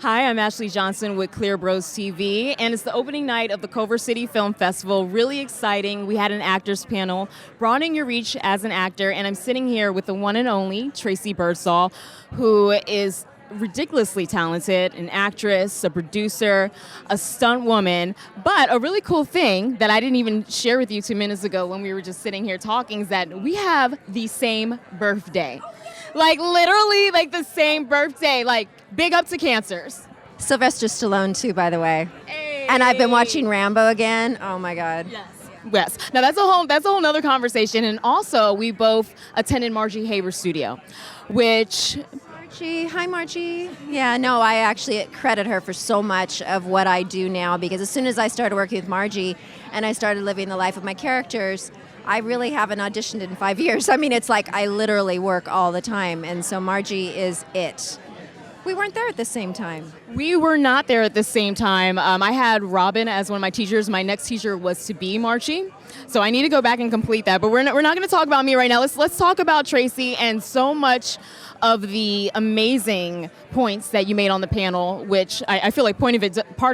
Hi, I'm Ashley Johnson with Clear Bros TV, and it's the opening night of the Culver City Film Festival. Really exciting. We had an actors panel, broadening your reach as an actor, and I'm sitting here with the one and only Tracey Birdsall, who is ridiculously talented, an actress, a producer, a stunt woman. But a really cool thing that I didn't even share with you 2 minutes ago when we were just sitting here talking is that we have the same birthday. Like literally like the same birthday, like big up to cancers. Sylvester Stallone too, by the way. Hey. And I've been watching Rambo again. Oh my God. Yes. Now that's a whole nother conversation. And also we both attended Margie Haber's studio, which Hi Margie. Yeah, no, I actually credit her for so much of what I do now, because as soon as I started working with Margie and I started living the life of my characters, I really haven't auditioned in 5 years. I mean, it's like I literally work all the time. And so Margie is it. We weren't there at the same time. we were not there at the same time. I had Robin as one of my teachers. My next teacher was to be Margie. So I need to go back and complete that. But we're not going to talk about me right now. Let's talk about Tracey and so much of the amazing points that you made on the panel, which I feel like part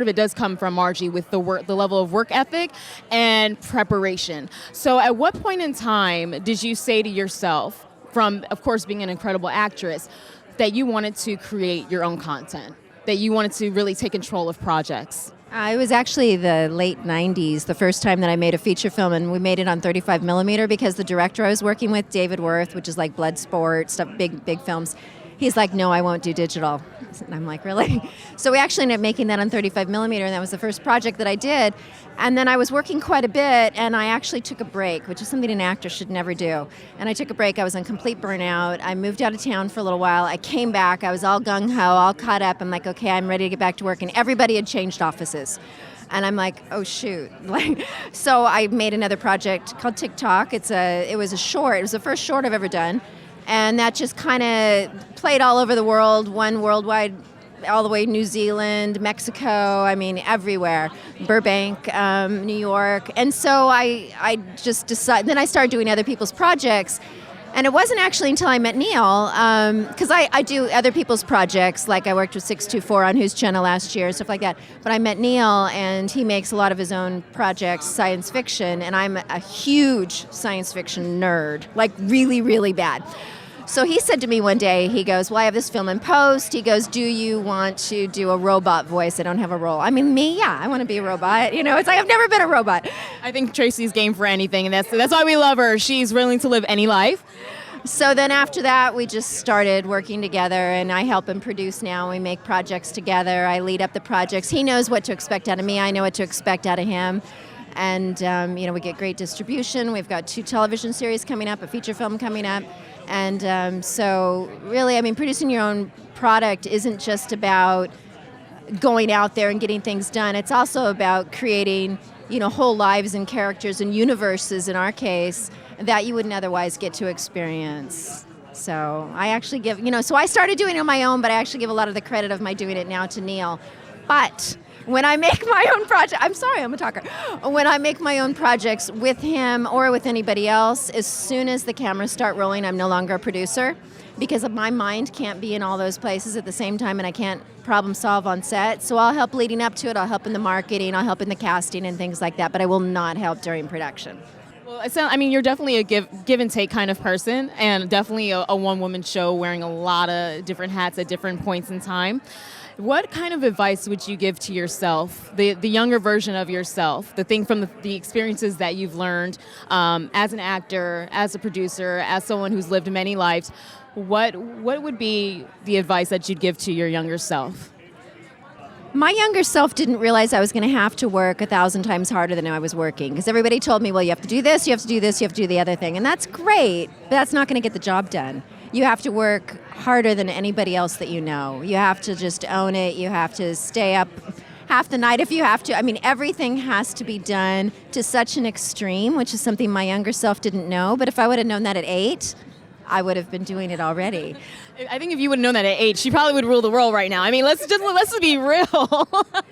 of it does come from Margie with the level of work ethic and preparation. So at what point in time did you say to yourself, from, of course, being an incredible actress, that you wanted to create your own content, that you wanted to really take control of projects? It was actually the late 90s, the first time that I made a feature film, and we made it on 35 millimeter because the director I was working with, David Worth, which is like Bloodsport, stuff, big films, he's like, no, I won't do digital. And I'm like, really? So we actually ended up making that on 35 millimeter, and that was the first project that I did. And then I was working quite a bit, and I actually took a break, which is something an actor should never do. And I took a break. I was on complete burnout. I moved out of town for a little while. I came back. I was all gung-ho, all caught up. I'm like, okay, I'm ready to get back to work. And everybody had changed offices. And I'm like, oh shoot! So I made another project called TikTok. It was a short. It was the first short I've ever done. And that just kind of played all over the world, won worldwide, all the way New Zealand, Mexico, I mean, everywhere, Burbank, New York. And so I just decided, then I started doing other people's projects. And it wasn't actually until I met Neil, because I do other people's projects, like I worked with 624 on Who's Channel last year, stuff like that. But I met Neil, and he makes a lot of his own projects, science fiction, and I'm a huge science fiction nerd, like really, really bad. So he said to me one day, he goes, well, I have this film in post. He goes, do you want to do a robot voice? I don't have a role. I mean, me, yeah, I want to be a robot. You know, it's like I've never been a robot. I think Tracey's game for anything, and that's why we love her. She's willing to live any life. So then after that, we just started working together, and I help him produce now. We make projects together. I lead up the projects. He knows what to expect out of me. I know what to expect out of him. And, we get great distribution. We've got 2 television series coming up, a feature film coming up. And so really, I mean, producing your own product isn't just about going out there and getting things done. It's also about creating, whole lives and characters and universes, in our case, that you wouldn't otherwise get to experience. So I actually give, so I started doing it on my own, but I actually give a lot of the credit of my doing it now to Neil. But when I make my own project, I'm sorry, I'm a talker. When I make my own projects with him or with anybody else, as soon as the cameras start rolling, I'm no longer a producer, because my mind can't be in all those places at the same time, and I can't problem solve on set. So I'll help leading up to it. I'll help in the marketing. I'll help in the casting and things like that, but I will not help during production. Well, you're definitely a give and take kind of person, and definitely a one-woman show wearing a lot of different hats at different points in time. What kind of advice would you give to yourself, the younger version of yourself, the thing from the experiences that you've learned as an actor, as a producer, as someone who's lived many lives? What would be the advice that you'd give to your younger self? My younger self didn't realize I was going to have to work 1,000 times harder than I was working, because everybody told me, well, you have to do this, you have to do this, you have to do the other thing. And that's great, but that's not going to get the job done. You have to work harder than anybody else that you know. You have to just own it. You have to stay up half the night if you have to. I mean, everything has to be done to such an extreme, which is something my younger self didn't know. But if I would have known that at 8, I would have been doing it already. I think if you would have known that at 8, she probably would rule the world right now. I mean, let's just be real.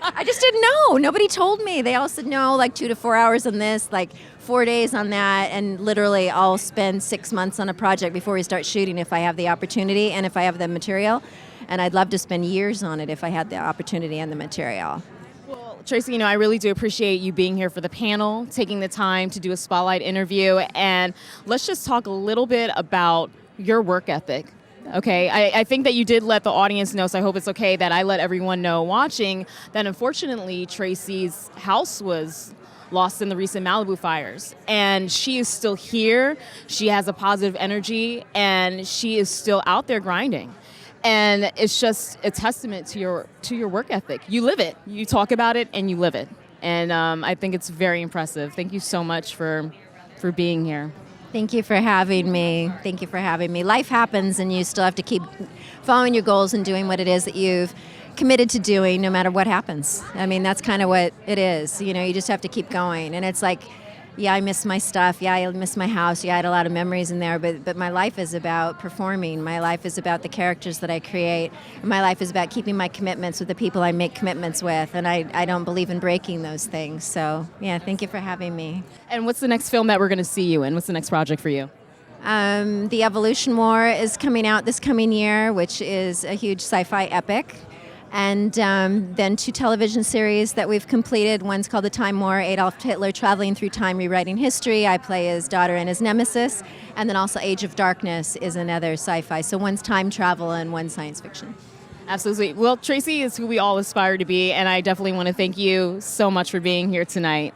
I just didn't know. Nobody told me. They all said, no, like 2 to 4 hours on this, like 4 days on that, and literally I'll spend 6 months on a project before we start shooting if I have the opportunity and if I have the material. and I'd love to spend years on it if I had the opportunity and the material. Well, Tracey, I really do appreciate you being here for the panel, taking the time to do a spotlight interview, and let's just talk a little bit about your work ethic. Okay, I think that you did let the audience know, so I hope it's okay that I let everyone know watching that unfortunately Tracey's house was lost in the recent Malibu fires. And she is still here, she has a positive energy, and she is still out there grinding. And it's just a testament to your work ethic. You live it, you talk about it, and you live it. And I think it's very impressive. Thank you so much for being here. Thank you for having me. Thank you for having me. Life happens, and you still have to keep following your goals and doing what it is that you've committed to doing, no matter what happens. I mean, that's kind of what it is. You know, you just have to keep going. And it's like, yeah, I miss my stuff. Yeah, I miss my house. Yeah, I had a lot of memories in there. But my life is about performing. My life is about the characters that I create. My life is about keeping my commitments with the people I make commitments with. And I don't believe in breaking those things. So, yeah, thank you for having me. And what's the next film that we're going to see you in? What's the next project for you? The Evolution War is coming out this coming year, which is a huge sci-fi epic. And then 2 television series that we've completed. One's called The Time War, Adolf Hitler traveling through time, rewriting history. I play his daughter and his nemesis. And then also Age of Darkness is another sci-fi. So one's time travel and one's science fiction. Absolutely. Well, Tracey is who we all aspire to be, and I definitely want to thank you so much for being here tonight.